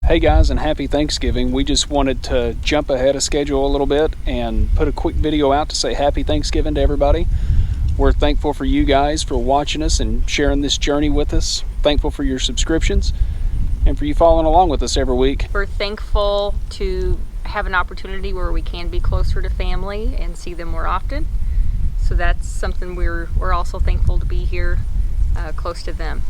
Hey guys, and happy Thanksgiving. We just wanted to jump ahead of schedule a little bit and put a quick video out to say happy Thanksgiving to everybody. We're thankful for you guys for watching us and sharing this journey with us. Thankful for your subscriptions and for you following along with us every week. We're thankful to have an opportunity where we can be closer to family and see them more often. So that's something we're also thankful to be here close to them.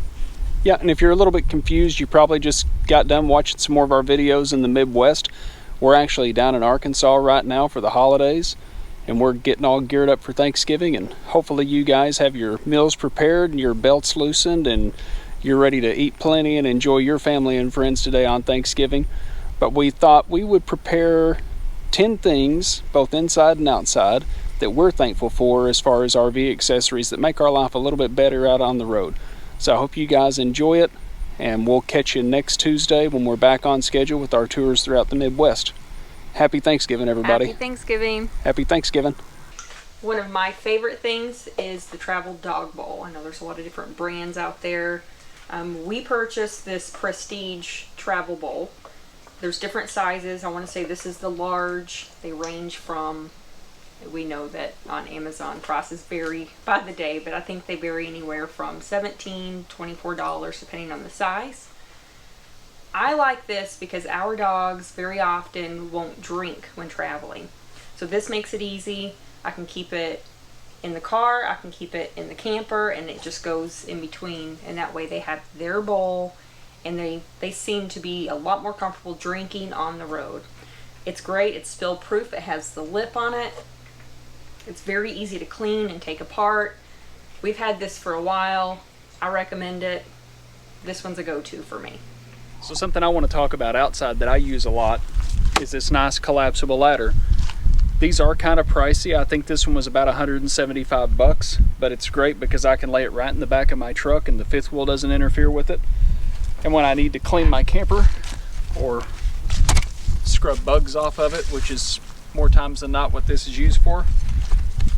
Yeah, and if you're a little bit confused, you probably just got done watching some more of our videos in the Midwest. We're actually down in Arkansas right now for the holidays, and we're getting all geared up for Thanksgiving, and hopefully you guys have your meals prepared and your belts loosened and you're ready to eat plenty and enjoy your family and friends today on Thanksgiving. But we thought we would prepare 10 things, both inside and outside, that we're thankful for as far as RV accessories that make our life a little bit better out on the road. So I hope you guys enjoy it, and we'll catch you next Tuesday when we're back on schedule with our tours throughout the Midwest. Happy Thanksgiving, everybody. Happy Thanksgiving. Happy Thanksgiving. One of my favorite things is the travel dog bowl. I know there's a lot of different brands out there. We purchased this Prestige travel bowl. There's different sizes. I want to say this is the large. They range from, we know that on Amazon prices vary by the day, but I think they vary anywhere from $17, $24 depending on the size. I like this because our dogs very often won't drink when traveling. So this makes it easy. I can keep it in the car, I can keep it in the camper, and it just goes in between, and that way they have their bowl and they seem to be a lot more comfortable drinking on the road. It's great, it's spill proof, it has the lip on it. It's very easy to clean and take apart. We've had this for a while. I recommend it. This one's a go-to for me. So something I want to talk about outside that I use a lot is this nice collapsible ladder. These are kind of pricey. I think this one was about 175 bucks, but it's great because I can lay it right in the back of my truck and the fifth wheel doesn't interfere with it. And when I need to clean my camper or scrub bugs off of it, which is more times than not what this is used for,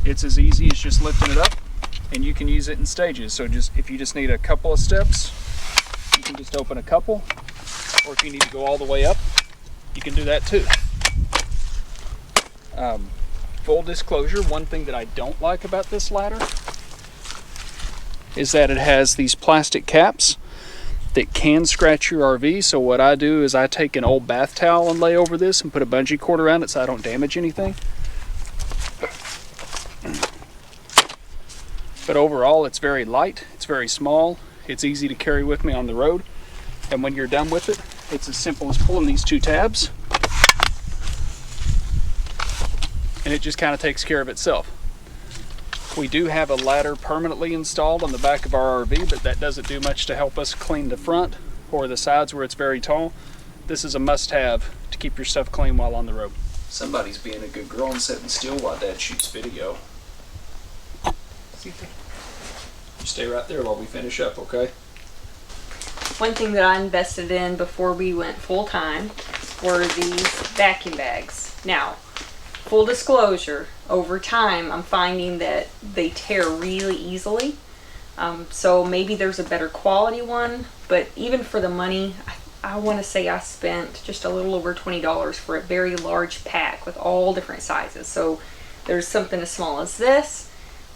it's as easy as just lifting it up, and you can use it in stages. So just if you just need a couple of steps, you can just open a couple, or if you need to go all the way up, you can do that too. Full disclosure, one thing that I don't like about this ladder is that it has these plastic caps that can scratch your RV. So what I do is I take an old bath towel and lay over this and put a bungee cord around it so I don't damage anything. But overall, it's very light, it's very small, it's easy to carry with me on the road. And when you're done with it, it's as simple as pulling these two tabs, and it just kind of takes care of itself. We do have a ladder permanently installed on the back of our RV, but that doesn't do much to help us clean the front or the sides where it's very tall. This is a must-have to keep your stuff clean while on the road. Somebody's being a good girl and sitting still while Dad shoots video. You stay right there while we finish up, okay? One thing that I invested in before we went full-time were these vacuum bags. Now, full disclosure, over time I'm finding that they tear really easily. So maybe there's a better quality one, but even for the money, I want to say I spent just a little over $20 for a very large pack with all different sizes. So there's something as small as this,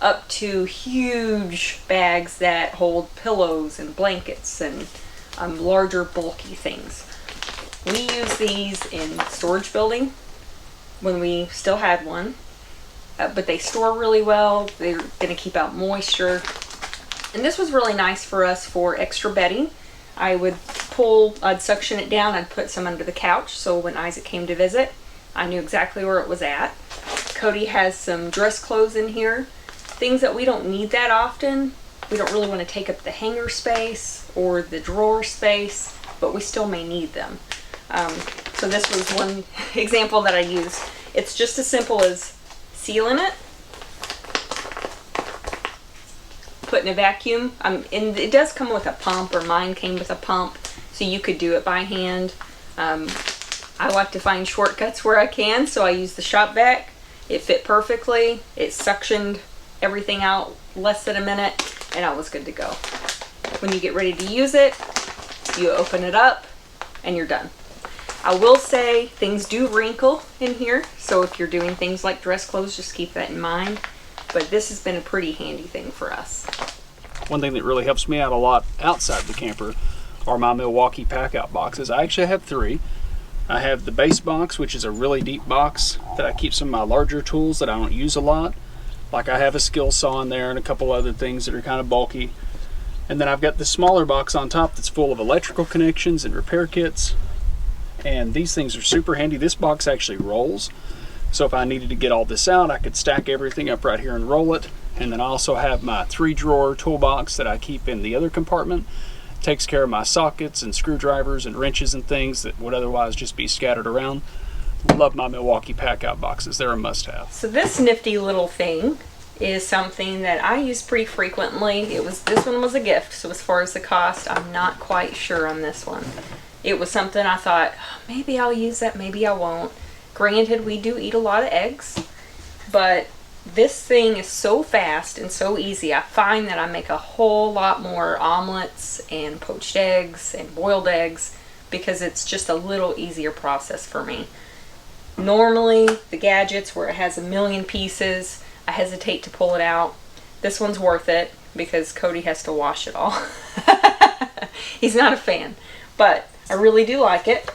up to huge bags that hold pillows and blankets and larger bulky things. We use these in storage building when we still had one, but they store really well. They're going to keep out moisture, and this was really nice for us for extra bedding. I'd suction it down, I'd put some under the couch, so when Isaac came to visit, I knew exactly where it was at. Cody has some dress clothes in here, things that we don't need that often. We don't really want to take up the hanger space or the drawer space, but we still may need them. So this was one example that I used. It's just as simple as sealing it, putting a vacuum, and it does come with a pump, or mine came with a pump, so you could do it by hand. I like to find shortcuts where I can, so I use the shop vac. It fit perfectly. It suctioned everything out less than a minute, and I was good to go. When you get ready to use it, you open it up and you're done. I will say things do wrinkle in here, so if you're doing things like dress clothes, just keep that in mind. But this has been a pretty handy thing for us. One thing that really helps me out a lot outside the camper are my Milwaukee pack-out boxes. I actually have 3. I have the base box, which is a really deep box that I keep some of my larger tools that I don't use a lot. Like I have a skill saw in there and a couple other things that are kind of bulky. And then I've got the smaller box on top that's full of electrical connections and repair kits. And these things are super handy. This box actually rolls. So if I needed to get all this out, I could stack everything up right here and roll it. And then I also have my 3-drawer toolbox that I keep in the other compartment. It takes care of my sockets and screwdrivers and wrenches and things that would otherwise just be scattered around. Love my Milwaukee pack-out boxes. They're a must-have. So this nifty little thing is something that I use pretty frequently. This one was a gift, so as far as the cost, I'm not quite sure on this one. It was something I thought, maybe I'll use that, maybe I won't. Granted, we do eat a lot of eggs, but this thing is so fast and so easy. I find that I make a whole lot more omelets and poached eggs and boiled eggs because it's just a little easier process for me. Normally, the gadgets where it has a million pieces, I hesitate to pull it out. This one's worth it because Cody has to wash it all. He's not a fan, but I really do like it.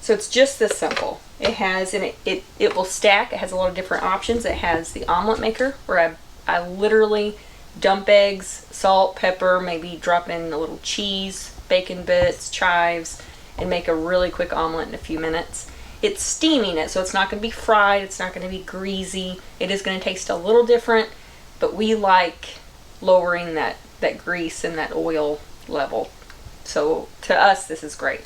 So it's just this simple. It has, and it will stack. It has a lot of different options. It has the omelet maker where I literally dump eggs, salt, pepper, maybe drop in a little cheese, bacon bits, chives, and make a really quick omelet in a few minutes. It's steaming it, so it's not going to be fried. It's not going to be greasy. It is going to taste a little different, but we like lowering that grease and that oil level. So to us, this is great.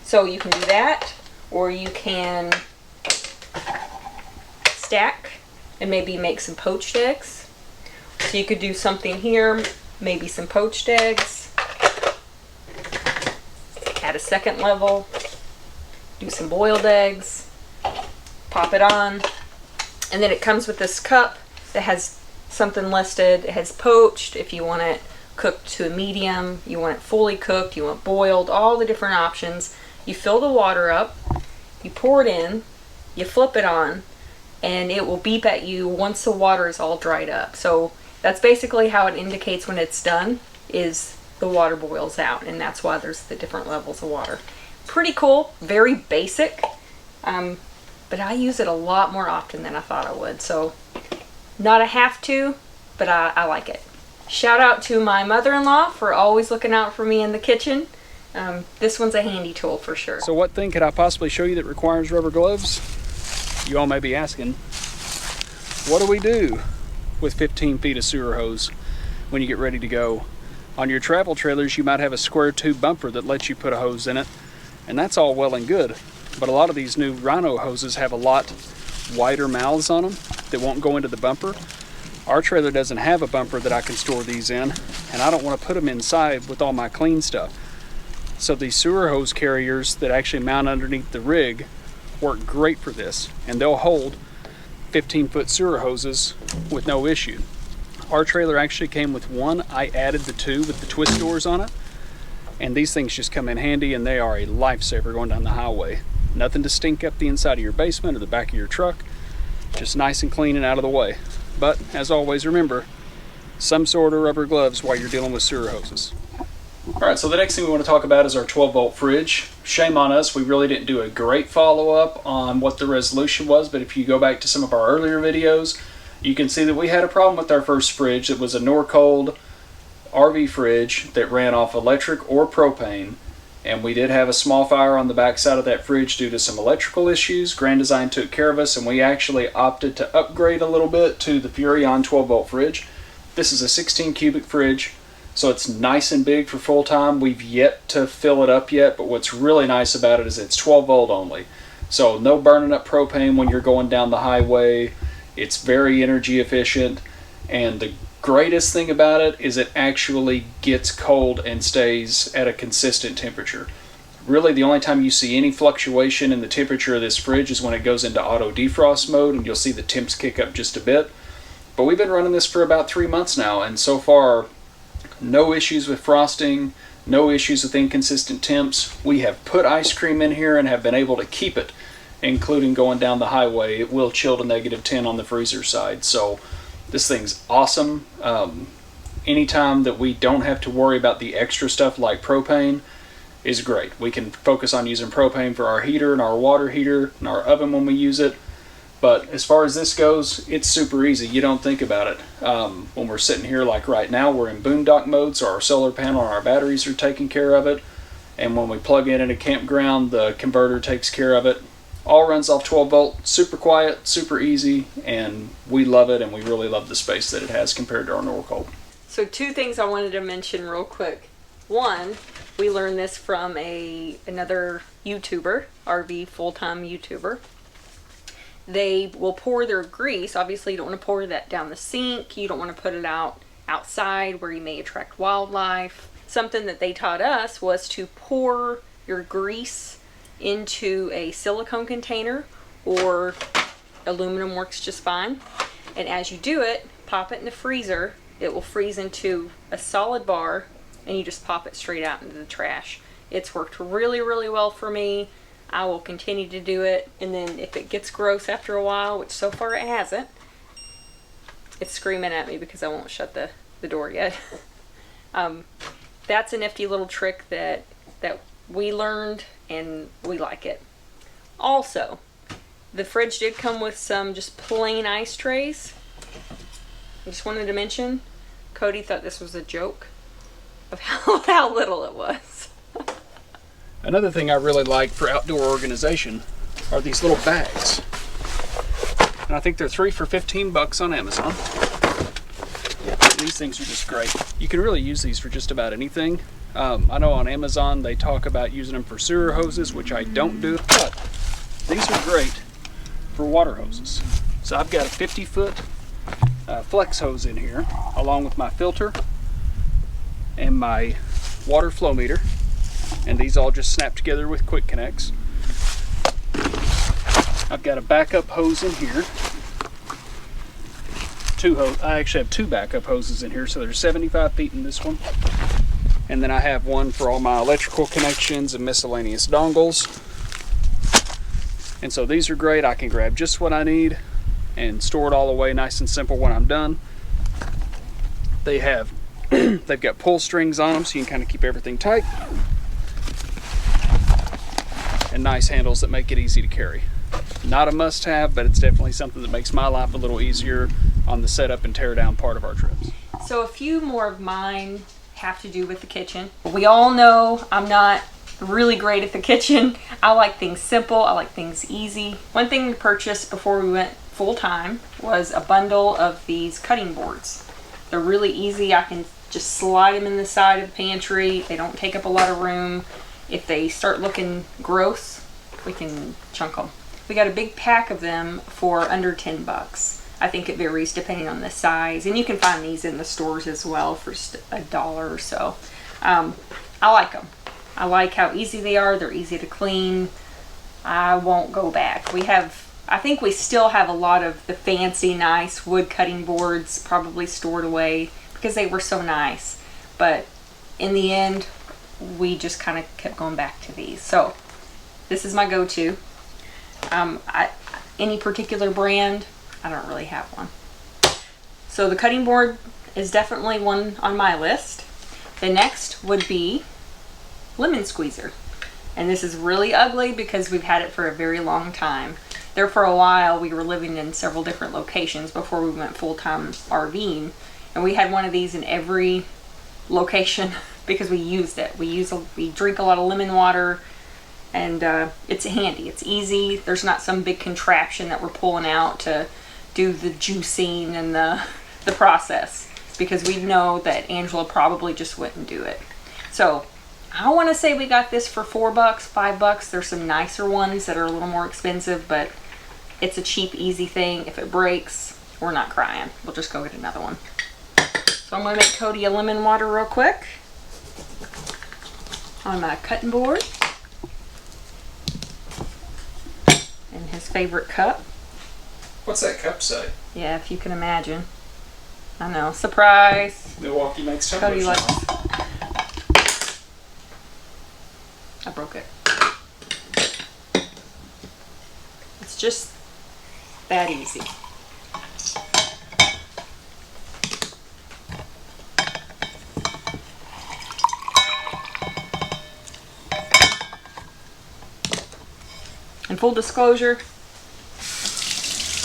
So you can do that, or you can stack and maybe make some poached eggs. So you could do something here, maybe some poached eggs, add a second level, do some boiled eggs, pop it on, and then it comes with this cup that has something listed. It has poached, if you want it cooked to a medium, you want it fully cooked, you want boiled, all the different options. You fill the water up, you pour it in, you flip it on, and it will beep at you once the water is all dried up. So that's basically how it indicates when it's done, is the water boils out, and that's why there's the different levels of water. Pretty cool, very basic, but I use it a lot more often than I thought I would. So not a have to, but I like it. Shout out to my mother-in-law for always looking out for me in the kitchen. This one's a handy tool for sure. So what thing could I possibly show you that requires rubber gloves? You all may be asking, what do we do with 15 feet of sewer hose when you get ready to go? On your travel trailers, you might have a square tube bumper that lets you put a hose in it, and that's all well and good. But a lot of these new Rhino hoses have a lot wider mouths on them that won't go into the bumper. Our trailer doesn't have a bumper that I can store these in, and I don't want to put them inside with all my clean stuff. So these sewer hose carriers that actually mount underneath the rig work great for this, and they'll hold 15-foot sewer hoses with no issue. Our trailer actually came with one. I added the 2 with the twist doors on it, and these things just come in handy, and they are a lifesaver going down the highway. Nothing to stink up the inside of your basement or the back of your truck, just nice and clean and out of the way. But as always, remember, some sort of rubber gloves while you're dealing with sewer hoses. Alright, so the next thing we want to talk about is our 12-volt fridge. Shame on us, we really didn't do a great follow-up on what the resolution was, but if you go back to some of our earlier videos, you can see that we had a problem with our first fridge. It was a Norcold RV fridge that ran off electric or propane, and we did have a small fire on the back side of that fridge due to some electrical issues. Grand Design took care of us, and we actually opted to upgrade a little bit to the Furrion 12-volt fridge. This is a 16 cubic fridge, so it's nice and big for full time. We've yet to fill it up yet, but what's really nice about it is it's 12 volt only. So no burning up propane when you're going down the highway. It's very energy efficient, and the greatest thing about it is it actually gets cold and stays at a consistent temperature. Really the only time you see any fluctuation in the temperature of this fridge is when it goes into auto defrost mode, and you'll see the temps kick up just a bit. But we've been running this for about 3 months now, and so far no issues with frosting, No issues with inconsistent temps. We have put ice cream in here and have been able to keep it, including going down the highway. It will chill to -10 on the freezer side. So this thing's awesome. Anytime that we don't have to worry about the extra stuff like propane is great. We can focus on using propane for our heater and our water heater and our oven when we use it. But as far as this goes, it's super easy. You don't think about it. When we're sitting here like right now, we're in boondock mode, so our solar panel and our batteries are taking care of it. And when we plug in a campground, the converter takes care of it. All runs off 12 volt, super quiet, super easy, and we love it, and we really love the space that it has compared to our Norcold. So 2 things I wanted to mention real quick. One, we learned this from another YouTuber, RV full-time YouTuber. They will pour their grease. Obviously, you don't want to pour that down the sink. You don't want to put it outside where you may attract wildlife. Something that they taught us was to pour your grease into a silicone container, or aluminum works just fine. And as you do it, pop it in the freezer. It will freeze into a solid bar, and you just pop it straight out into the trash. It's worked really, really well for me. I will continue to do it, and then if it gets gross after a while, which so far it hasn't, it's screaming at me because I won't shut the door yet. That's a nifty little trick that we learned, and we like it. Also, the fridge did come with some just plain ice trays. I just wanted to mention, Cody thought this was a joke of how little it was. Another thing I really like for outdoor organization are these little bags. And I think they're 3 for $15 on Amazon. These things are just great. You can really use these for just about anything. I know on Amazon they talk about using them for sewer hoses, which I don't do, but these are great for water hoses. So I've got a 50-foot flex hose in here, along with my filter and my water flow meter. And these all just snap together with quick connects. I've got a backup hose in here. I actually have 2 backup hoses in here, so there's 75 feet in this one. And then I have one for all my electrical connections and miscellaneous dongles. And so these are great. I can grab just what I need and store it all away nice and simple when I'm done. They've got pull strings on them so you can kind of keep everything tight. And nice handles that make it easy to carry. Not a must-have, but it's definitely something that makes my life a little easier on the setup and tear down part of our trips. So a few more of mine have to do with the kitchen. We all know I'm not really great at the kitchen. I like things simple, I like things easy. One thing we purchased before we went full-time was a bundle of these cutting boards. They're really easy. I can just slide them in the side of the pantry. They don't take up a lot of room. If they start looking gross, we can chunk them. We got a big pack of them for under $10. I think it varies depending on the size, and you can find these in the stores as well for just $1 or so. I like them. I like how easy they are. They're easy to clean. I won't go back. I think we still have a lot of the fancy, nice wood cutting boards probably stored away because they were so nice. But in the end, we just kind of kept going back to these. So this is my go-to. Any particular brand, I don't really have one. So the cutting board is definitely one on my list. The next would be lemon squeezer. And this is really ugly because we've had it for a very long time. There for a while we were living in several different locations before we went full-time RVing. And we had one of these in every location because we used it. We drink a lot of lemon water, and it's handy. It's easy. There's not some big contraption that we're pulling out to do the juicing and the process, because we know that Angela probably just wouldn't do it. So I want to say we got this for $4, $5. There's some nicer ones that are a little more expensive, but it's a cheap, easy thing. If it breaks, we're not crying. We'll just go get another one. So I'm going to make Cody a lemon water real quick on my cutting board. And his favorite cup. What's that cup say? Yeah, if you can imagine. I know. Surprise! Milwaukee makes Cody tumblers likes. now. I broke it. It's just that easy. And full disclosure,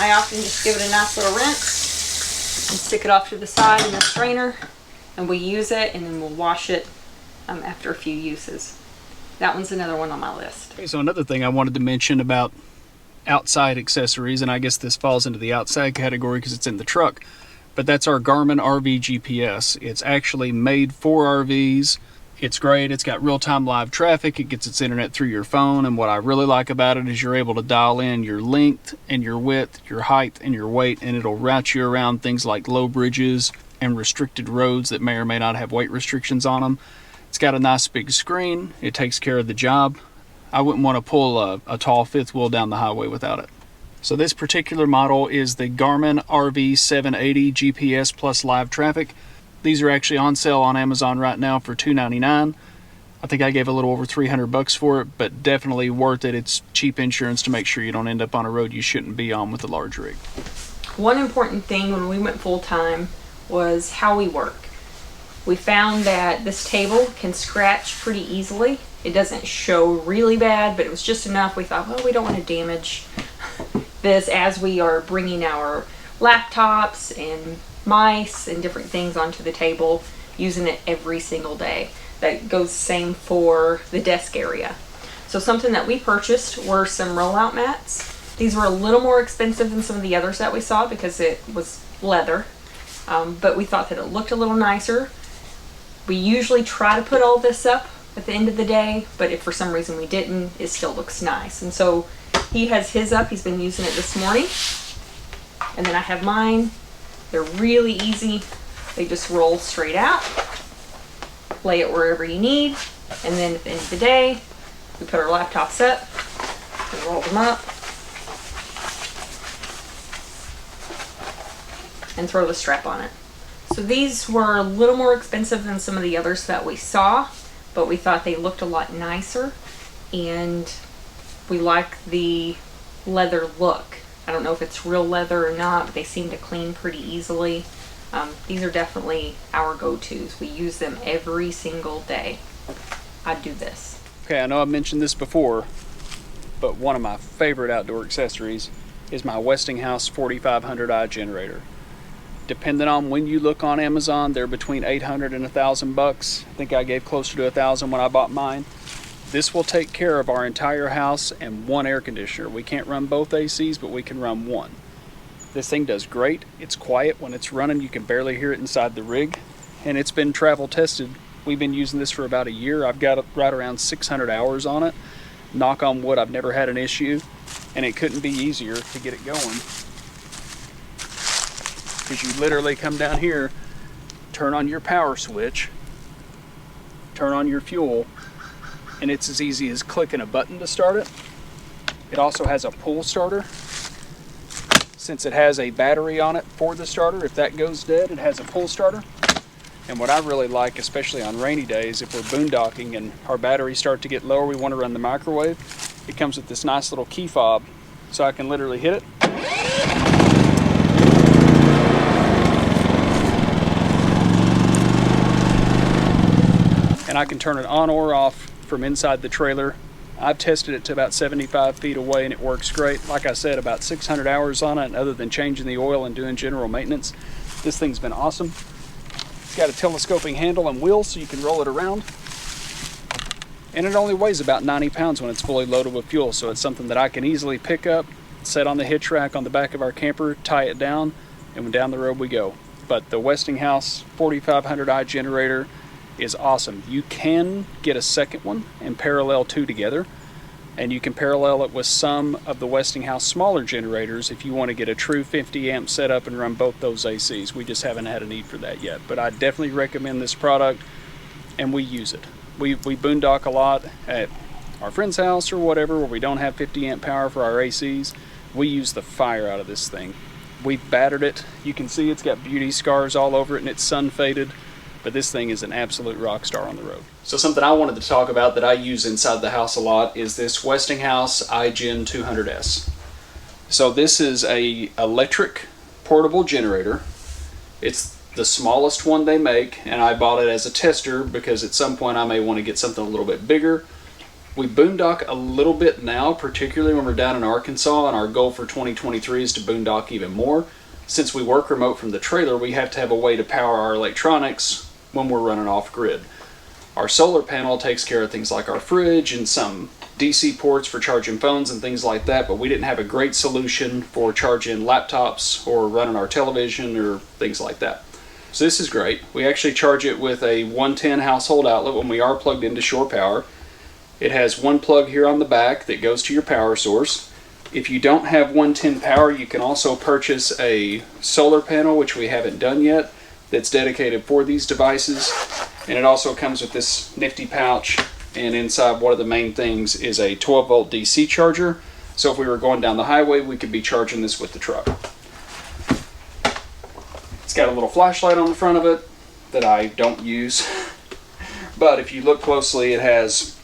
I often just give it a nice little rinse and stick it off to the side in the strainer, and we use it and then we'll wash it after a few uses. That one's another one on my list. Okay, so another thing I wanted to mention about outside accessories, and I guess this falls into the outside category because it's in the truck, but that's our Garmin RV GPS. It's actually made for RVs. It's great. It's got real-time live traffic. It gets its internet through your phone, and what I really like about it is you're able to dial in your length and your width, your height and your weight, and it'll route you around things like low bridges and restricted roads that may or may not have weight restrictions on them. It's got a nice big screen. It takes care of the job. I wouldn't want to pull a tall fifth wheel down the highway without it. So this particular model is the Garmin RV 780 GPS plus live traffic. These are actually on sale on Amazon right now for $299. I think I gave a little over $300 for it, but definitely worth it. It's cheap insurance to make sure you don't end up on a road you shouldn't be on with a large rig. One important thing when we went full-time was how we work. We found that this table can scratch pretty easily. It doesn't show really bad, but it was just enough. We thought, well, we don't want to damage this as we are bringing our laptops and mice and different things onto the table, using it every single day. That goes same for the desk area. So something that we purchased were some rollout mats. These were a little more expensive than some of the others that we saw because it was leather, but we thought that it looked a little nicer. We usually try to put all this up at the end of the day, but if for some reason we didn't, it still looks nice. And so he has his up. He's been using it this morning, and then I have mine. They're really easy. They just roll straight out. Lay it wherever you need. And then at the end of the day, we put our laptops up and roll them up and throw the strap on it. So these were a little more expensive than some of the others that we saw, but we thought they looked a lot nicer, and we like the leather look. I don't know if it's real leather or not, but they seem to clean pretty easily. These are definitely our go-tos. We use them every single day. I'd do this. Okay, I know I've mentioned this before, but one of my favorite outdoor accessories is my Westinghouse 4500i generator. Depending on when you look on Amazon, they're between $800 and $1,000. I think I gave closer to $1,000 when I bought mine. This will take care of our entire house and one air conditioner. We can't run both ACs, but we can run one. This thing does great. It's quiet when it's running. You can barely hear it inside the rig, and it's been travel tested. We've been using this for about a year. I've got right around 600 hours on it. Knock on wood, I've never had an issue, and it couldn't be easier to get it going. Because you literally come down here, turn on your power switch, turn on your fuel, and it's as easy as clicking a button to start it. It also has a pull starter. Since it has a battery on it for the starter, if that goes dead, it has a pull starter. And what I really like, especially on rainy days, if we're boondocking and our batteries start to get lower, we want to run the microwave, it comes with this nice little key fob, so I can literally hit it. And I can turn it on or off from inside the trailer. I've tested it to about 75 feet away, and it works great. Like I said, about 600 hours on it, and other than changing the oil and doing general maintenance, this thing's been awesome. It's got a telescoping handle and wheels so you can roll it around. And it only weighs about 90 pounds when it's fully loaded with fuel, so it's something that I can easily pick up, set on the hitch rack on the back of our camper, tie it down, and down the road we go. But the Westinghouse 4500i generator is awesome. You can get a second one and parallel two together, and you can parallel it with some of the Westinghouse smaller generators if you want to get a true 50 amp setup and run both those ACs. We just haven't had a need for that yet, but I definitely recommend this product, and we use it. We boondock a lot at our friend's house or whatever where we don't have 50 amp power for our ACs. We use the fire out of this thing. We've battered it. You can see it's got beauty scars all over it, and it's sun faded. but this thing is an absolute rock star on the road. So something I wanted to talk about that I use inside the house a lot is this Westinghouse iGen 200S. So this is a electric portable generator. It's the smallest one they make, and I bought it as a tester because at some point I may want to get something a little bit bigger. We boondock a little bit now, particularly when we're down in Arkansas, and our goal for 2023 is to boondock even more. Since we work remote from the trailer, we have to have a way to power our electronics when we're running off grid. Our solar panel takes care of things like our fridge and some DC ports for charging phones and things like that, but we didn't have a great solution for charging laptops or running our television or things like that. So this is great. We actually charge it with a 110 household outlet when we are plugged into shore power. It has one plug here on the back that goes to your power source. If you don't have 110 power, you can also purchase a solar panel, which we haven't done yet, that's dedicated for these devices. And it also comes with this nifty pouch, and inside one of the main things is a 12 volt DC charger. So if we were going down the highway, we could be charging this with the truck. It's got a little flashlight on the front of it that I don't use. But if you look closely, it has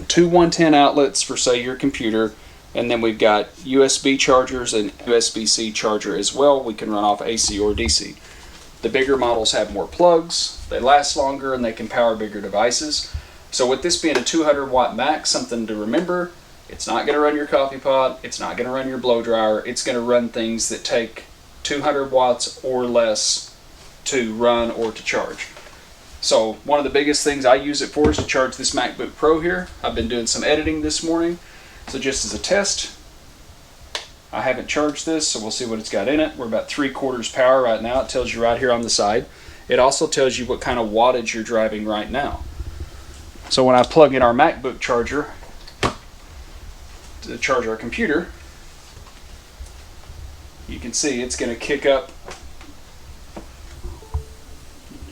two 110 outlets for, say, your computer, and then we've got USB chargers and USB-C charger as well. We can run off AC or DC. The bigger models have more plugs, they last longer, and they can power bigger devices. So with this being a 200 watt max, something to remember, it's not going to run your coffee pot, it's not going to run your blow dryer, it's going to run things that take 200 watts or less to run or to charge. So one of the biggest things I use it for is to charge this MacBook Pro here. I've been doing some editing this morning, so just as a test, I haven't charged this, so we'll see what it's got in it. We're about 3/4 power right now. It tells you right here on the side. It also tells you what kind of wattage you're driving right now. So when I plug in our MacBook charger to charge our computer, you can see it's going to kick up.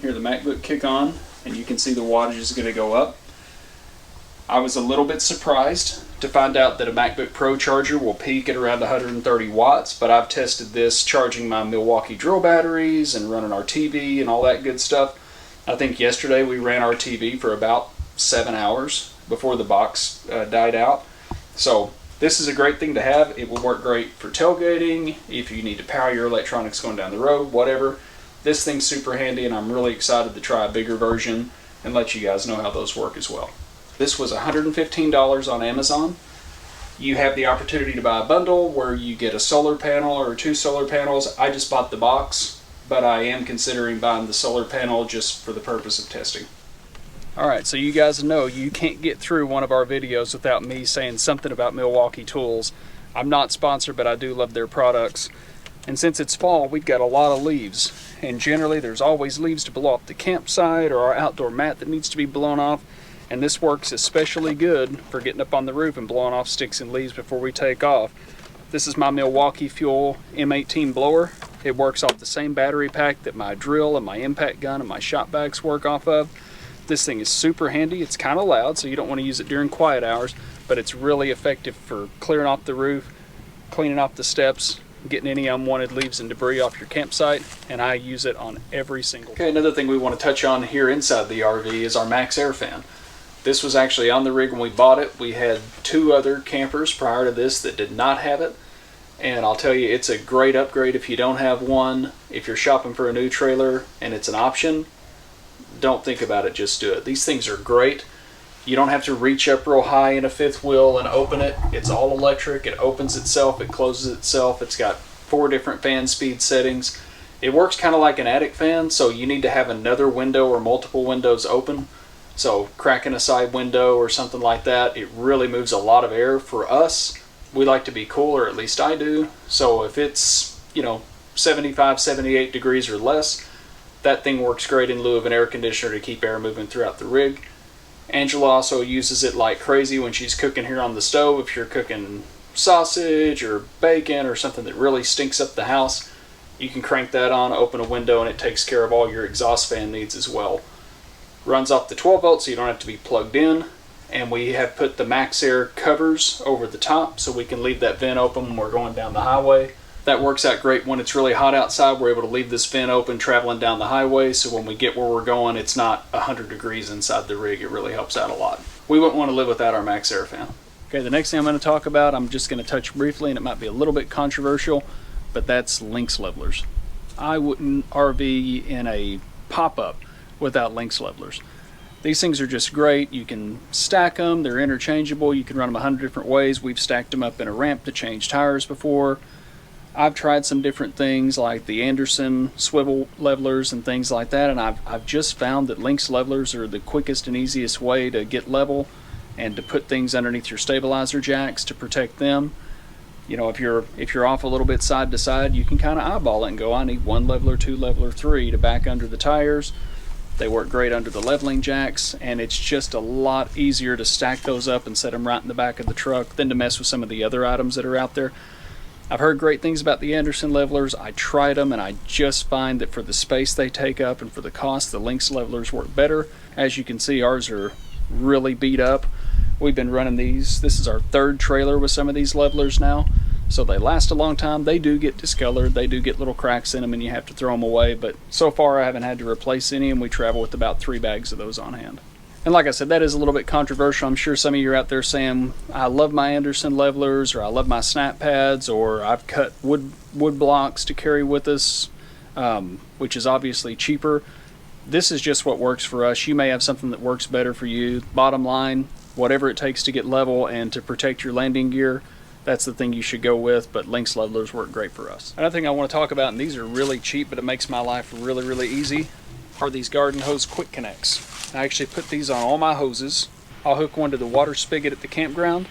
Hear the MacBook kick on, and you can see the wattage is going to go up. I was a little bit surprised to find out that a MacBook Pro charger will peak at around 130 watts, but I've tested this charging my Milwaukee drill batteries and running our TV and all that good stuff. I think yesterday we ran our TV for about 7 hours before the box died out. So this is a great thing to have. It will work great for tailgating, if you need to power your electronics going down the road, whatever. This thing's super handy, and I'm really excited to try a bigger version and let you guys know how those work as well. This was $115 on Amazon. You have the opportunity to buy a bundle where you get a solar panel or 2 solar panels. I just bought the box, but I am considering buying the solar panel just for the purpose of testing. Alright, so you guys know you can't get through one of our videos without me saying something about Milwaukee Tools. I'm not sponsored, but I do love their products. And since it's fall, we've got a lot of leaves. And generally there's always leaves to blow off the campsite or our outdoor mat that needs to be blown off. And this works especially good for getting up on the roof and blowing off sticks and leaves before we take off. This is my Milwaukee Fuel M18 blower. It works off the same battery pack that my drill and my impact gun and my shop bags work off of. This thing is super handy. It's kind of loud, so you don't want to use it during quiet hours, but it's really effective for clearing off the roof, cleaning off the steps, getting any unwanted leaves and debris off your campsite, and I use it on every single. Okay, another thing we want to touch on here inside the RV is our Max Air fan. This was actually on the rig when we bought it. We had 2 other campers prior to this that did not have it, and I'll tell you, it's a great upgrade if you don't have one. If you're shopping for a new trailer and it's an option, don't think about it, just do it. These things are great. You don't have to reach up real high in a 5th wheel and open it. It's all electric. It opens itself, it closes itself. It's got 4 different fan speed settings. It works kind of like an attic fan, so you need to have another window or multiple windows open. So cracking a side window or something like that, it really moves a lot of air. For us, we like to be cool, or at least I do. So if it's, 75, 78 degrees or less, that thing works great in lieu of an air conditioner to keep air moving throughout the rig. Angela also uses it like crazy when she's cooking here on the stove. If you're cooking sausage or bacon or something that really stinks up the house, you can crank that on, open a window, and it takes care of all your exhaust fan needs as well. Runs off the 12 volts, so you don't have to be plugged in. And we have put the Max Air covers over the top so we can leave that vent open when we're going down the highway. That works out great when it's really hot outside. We're able to leave this vent open traveling down the highway, so when we get where we're going, it's not 100 degrees inside the rig. It really helps out a lot. We wouldn't want to live without our Max Air fan. Okay, the next thing I'm going to talk about, I'm just going to touch briefly, and it might be a little bit controversial, but that's Lynx levelers. I wouldn't RV in a pop-up without Lynx levelers. These things are just great. You can stack them, they're interchangeable, you can run them 100 different ways. We've stacked them up in a ramp to change tires before. I've tried some different things like the Anderson swivel levelers and things like that, and I've just found that Lynx levelers are the quickest and easiest way to get level and to put things underneath your stabilizer jacks to protect them. You know, if you're off a little bit side to side, you can kind of eyeball it and go, I need 1 leveler, 2 leveler, 3 to back under the tires. They work great under the leveling jacks, and it's just a lot easier to stack those up and set them right in the back of the truck than to mess with some of the other items that are out there. I've heard great things about the Anderson levelers. I tried them, and I just find that for the space they take up and for the cost, the Lynx levelers work better. As you can see, ours are really beat up. We've been running these. This is our 3rd trailer with some of these levelers now, so they last a long time. They do get discolored. They do get little cracks in them, and you have to throw them away, but so far I haven't had to replace any, and we travel with about 3 bags of those on hand. And like I said, that is a little bit controversial. I'm sure some of you are out there saying, I love my Anderson levelers, or I love my snap pads, or I've cut wood blocks to carry with us, which is obviously cheaper. This is just what works for us. You may have something that works better for you. Bottom line, whatever it takes to get level and to protect your landing gear, that's the thing you should go with, but Lynx levelers work great for us. Another thing I want to talk about, and these are really cheap, but it makes my life really, really easy, are these garden hose quick connects. I actually put these on all my hoses. I'll hook one to the water spigot at the campground.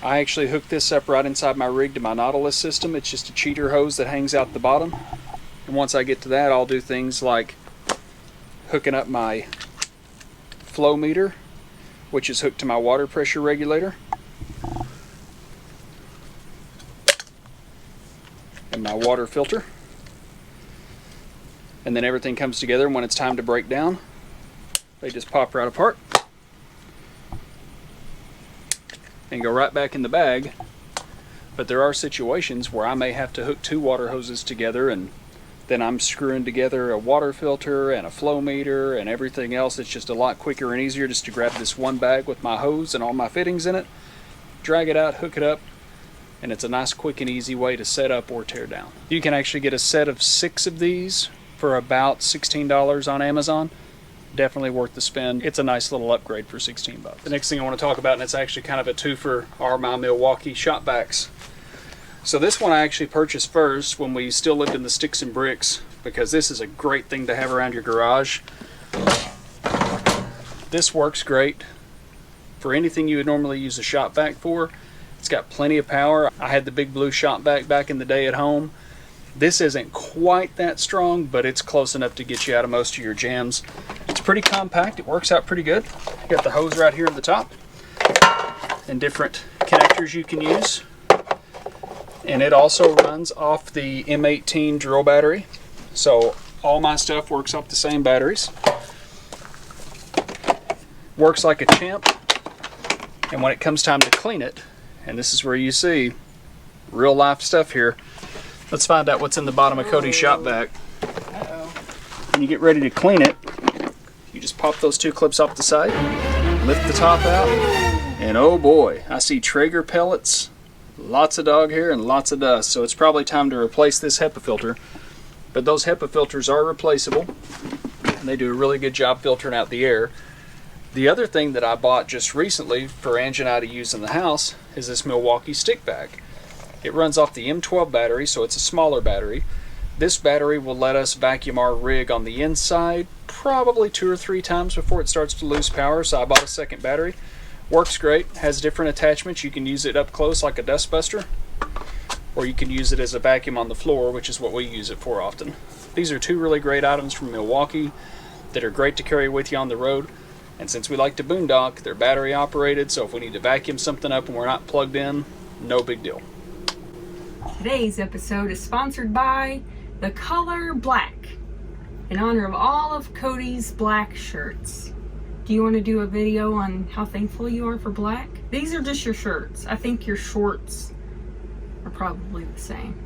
I actually hook this up right inside my rig to my Nautilus system. It's just a cheater hose that hangs out the bottom. And once I get to that, I'll do things like hooking up my flow meter, which is hooked to my water pressure regulator, and my water filter. And then everything comes together, and when it's time to break down, they just pop right apart and go right back in the bag. But there are situations where I may have to hook 2 water hoses together, and then I'm screwing together a water filter and a flow meter and everything else. It's just a lot quicker and easier just to grab this one bag with my hose and all my fittings in it, drag it out, hook it up, and it's a nice quick and easy way to set up or tear down. You can actually get a set of 6 of these for about $16 on Amazon. Definitely worth the spend. It's a nice little upgrade for 16 bucks. The next thing I want to talk about, and it's actually kind of a twofer, are my Milwaukee shop vacs. So this one I actually purchased first when we still lived in the sticks and bricks, because this is a great thing to have around your garage. This works great for anything you would normally use a shop vac for. It's got plenty of power. I had the big blue shop vac back in the day at home. This isn't quite that strong, but it's close enough to get you out of most of your jams. It's pretty compact. It works out pretty good. You got the hose right here at the top and different connectors you can use. And it also runs off the M18 drill battery. So all my stuff works off the same batteries. Works like a champ. And when it comes time to clean it, and this is where you see real life stuff here. Let's find out what's in the bottom of Cody's shop vac. When you get ready to clean it, you just pop those 2 clips off the side, lift the top out, and oh boy, I see Traeger pellets, lots of dog hair, and lots of dust. So it's probably time to replace this HEPA filter. But those HEPA filters are replaceable, and they do a really good job filtering out the air. The other thing that I bought just recently for Angie and I to use in the house is this Milwaukee stick vac. It runs off the M12 battery, so it's a smaller battery. This battery will let us vacuum our rig on the inside probably 2 or 3 times before it starts to lose power, so I bought a second battery. Works great, has different attachments. You can use it up close like a dust buster, or you can use it as a vacuum on the floor, which is what we use it for often. These are 2 really great items from Milwaukee that are great to carry with you on the road. And since we like to boondock, they're battery operated, so if we need to vacuum something up and we're not plugged in, no big deal. Today's episode is sponsored by the color black, in honor of all of Cody's black shirts. Do you want to do a video on how thankful you are for black? These are just your shirts. I think your shorts are probably the same.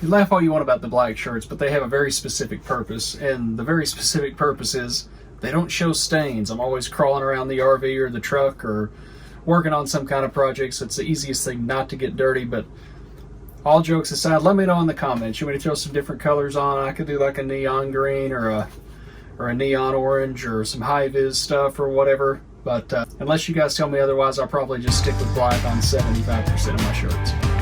You laugh all you want about the black shirts, but they have a very specific purpose, and the very specific purpose is they don't show stains. I'm always crawling around the RV or the truck or working on some kind of project, so it's the easiest thing not to get dirty. But all jokes aside, let me know in the comments. You want me to throw some different colors on? I could do like a neon green or a neon orange or some high-vis stuff or whatever. But unless you guys tell me otherwise, I'll probably just stick with black on 75% of my shirts.